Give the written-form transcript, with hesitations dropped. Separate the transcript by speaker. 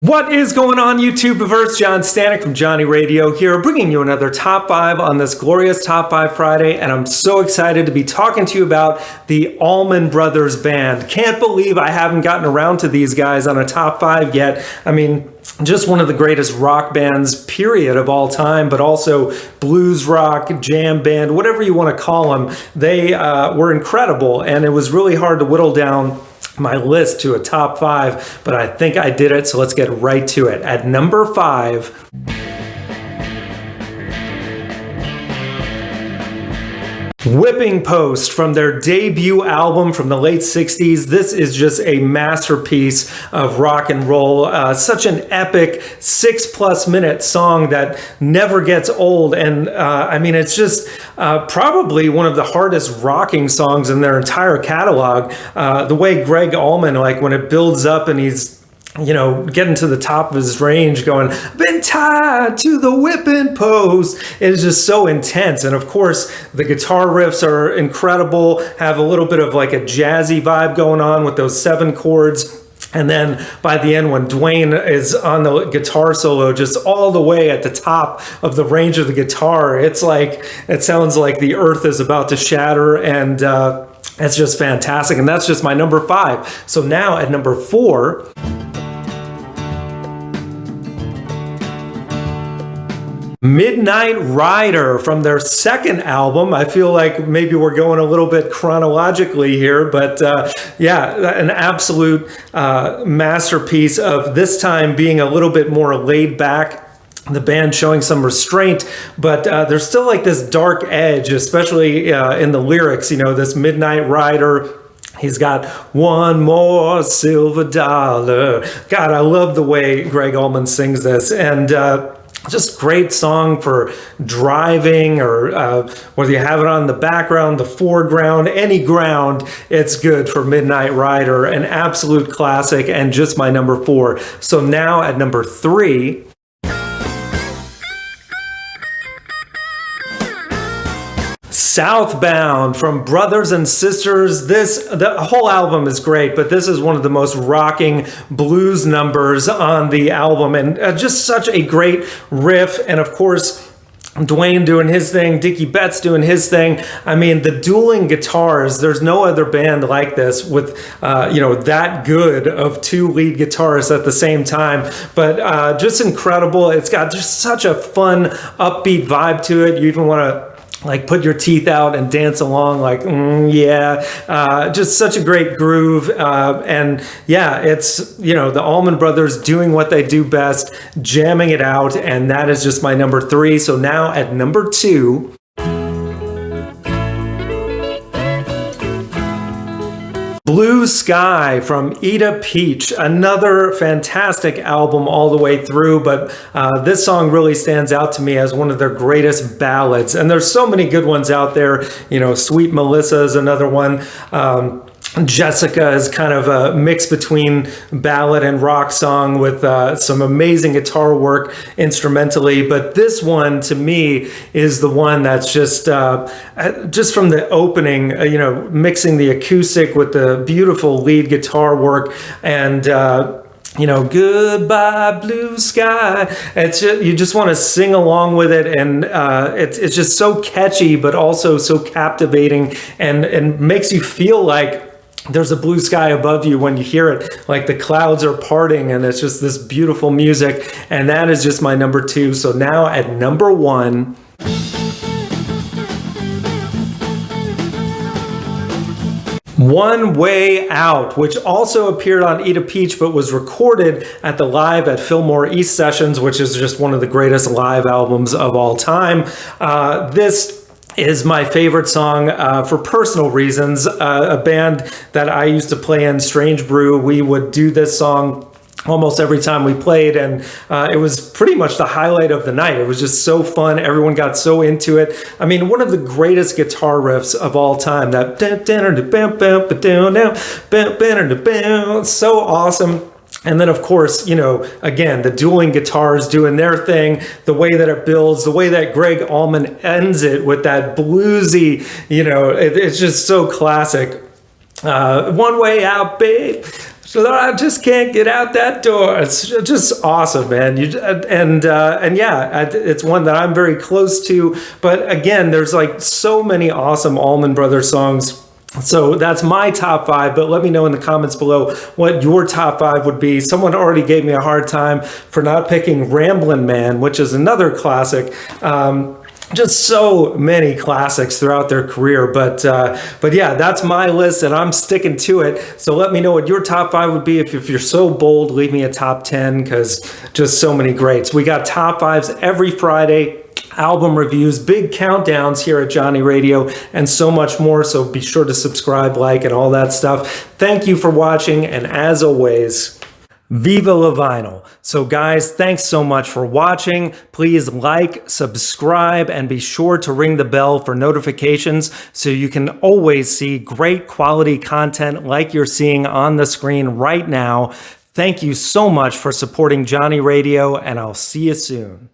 Speaker 1: What is going on, YouTubeverse? John Stanek from Johnny Radio here, bringing you another Top 5 on this glorious Top 5 Friday, and I'm so excited to be talking to you about the Allman Brothers Band. Can't believe I haven't gotten around to these guys on a Top 5 yet. I mean, just one of the greatest rock bands, period, of all time, but also blues rock, jam band, whatever you want to call them. They were incredible, and it was really hard to whittle down my list to a top 5, but I think I did it, so let's get right to it. At number 5, Whipping Post from their debut album from the late 60s. This is just a masterpiece of rock and roll. Such an epic 6+ minute song that never gets old. And I mean, it's just probably one of the hardest rocking songs in their entire catalog. The way Greg Allman, like when it builds up and he's getting to the top of his range going, been tied to the whipping post. It is just so intense. And of course, the guitar riffs are incredible, have a little bit of like a jazzy vibe going on with those 7 chords. And then by the end, when Dwayne is on the guitar solo, just all the way at the top of the range of the guitar, it sounds like the earth is about to shatter, and it's just fantastic. And that's just my number 5. So now at number 4, Midnight Rider from their second album. I feel like maybe we're going a little bit chronologically here, but yeah, an absolute masterpiece of this time being a little bit more laid back. The band showing some restraint, but there's still like this dark edge, especially in the lyrics. This Midnight Rider, he's got one more silver dollar. God, I love the way Greg Allman sings this, and just great song for driving, or whether you have it on the background, the foreground, any ground, it's good for Midnight Rider. An absolute classic, and just my number 4. So now at number 3, Southbound from Brothers and Sisters. The whole album is great, but this is one of the most rocking blues numbers on the album, and just such a great riff. And of course, Dwayne doing his thing, Dickie Betts doing his thing. I mean, the dueling guitars, there's no other band like this with, that good of 2 lead guitarists at the same time. But just incredible. It's got just such a fun, upbeat vibe to it. You even want to put your teeth out and dance along, just such a great groove. And yeah, it's, the Allman Brothers doing what they do best, jamming it out. And that is just my number 3. So now at number 2, Blue Sky from Eat Peach, another fantastic album all the way through, but this song really stands out to me as one of their greatest ballads. And there's so many good ones out there. Sweet Melissa is another one. Jessica is kind of a mix between ballad and rock song with some amazing guitar work instrumentally. But this one, to me, is the one that's just from the opening, mixing the acoustic with the beautiful lead guitar work, and Goodbye Blue Sky. It's just, you just want to sing along with it, and it's just so catchy, but also so captivating, and makes you feel like there's a blue sky above you when you hear it, like the clouds are parting, and it's just this beautiful music. And that is just my number 2. So now at number 1, One Way Out, which also appeared on Eat a Peach, but was recorded at the Live at Fillmore East Sessions, which is just one of the greatest live albums of all time. This is my favorite song for personal reasons. A band that I used to play in, Strange Brew, we would do this song almost every time we played, and it was pretty much the highlight of the night. It was just so fun. Everyone got so into it. I mean, one of the greatest guitar riffs of all time. That so awesome. And then, of course, again, the dueling guitars doing their thing, the way that it builds, the way that Greg Allman ends it with that bluesy, it's just so classic. One Way Out, babe. So I just can't get out that door. It's just awesome, man. And yeah, it's one that I'm very close to. But again, there's like so many awesome Allman Brothers songs. So that's my top 5, but let me know in the comments below what your top 5 would be. Someone already gave me a hard time for not picking Ramblin' Man, which is another classic. Just so many classics throughout their career, but yeah, that's my list and I'm sticking to it. So let me know what your top 5 would be. If you're so bold, leave me a top 10, because just so many greats. We got top 5s every Friday, album reviews, big countdowns here at Johnny Radio, and so much more. So be sure to subscribe, like, and all that stuff. Thank you for watching, and as always, Viva la vinyl. So guys, thanks so much for watching. Please like, subscribe, and be sure to ring the bell for notifications so you can always see great quality content like you're seeing on the screen right now. Thank you so much for supporting Johnny Radio, and I'll see you soon.